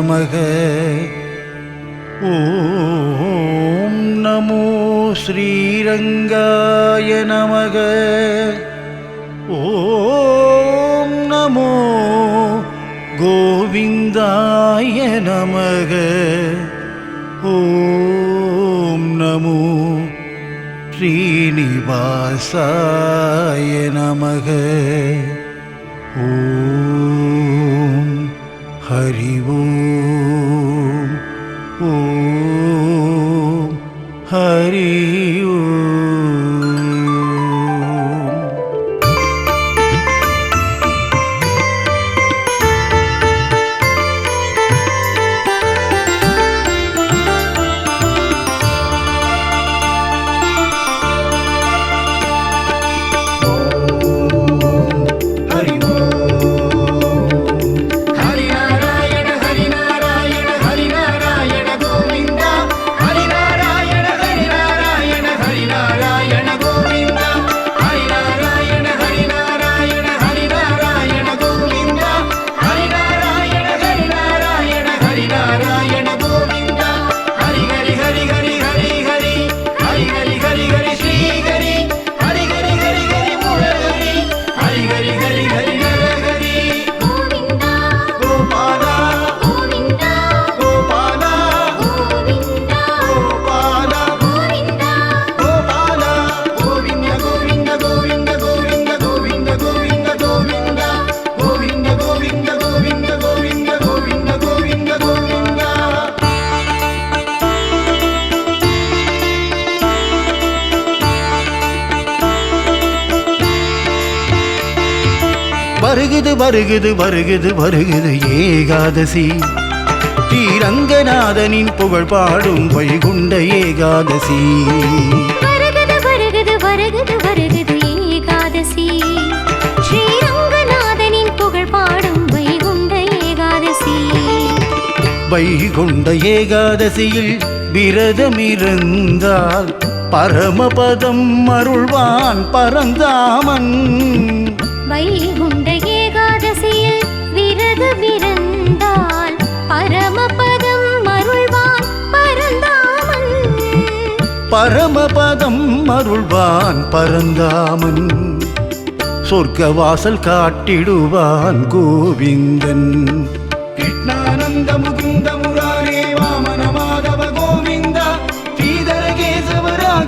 நமக. ஓம் நமோ ஸ்ரீரங்காய நமக. ஓம் நமோ கோவிந்தாய நமக. ஓம் நமோ ஸ்ரீனிவாசாய நமக. ஓம் ஹரி ஓம். ஓம் ஹரி ஓம். வருகுது வருகுது வருகுது வருகுது ஏகாதசி. ஸ்ரீரங்கநாதனின் புகழ் பாடும் வைகுண்ட ஏகாதசி. வருகுது வருகுது வருகுது வருகுது ஏகாதசி. ஸ்ரீரங்கநாதனின் புகழ் பாடும் வைகுண்ட ஏகாதசி. வைகுண்ட ஏகாதசியில் விரதமிருந்தால் பரமபதம் அருள்வான் பரந்தாமன். வைகுண்ட ஏகாதசியில் விரதமிருந்தால் பரமபதம் அருள்வான் பரந்தாமன். பரமபதம் அருள்வான் பரந்தாமன். சொர்க்க வாசல் காட்டிடுவான் கோவிந்தன்.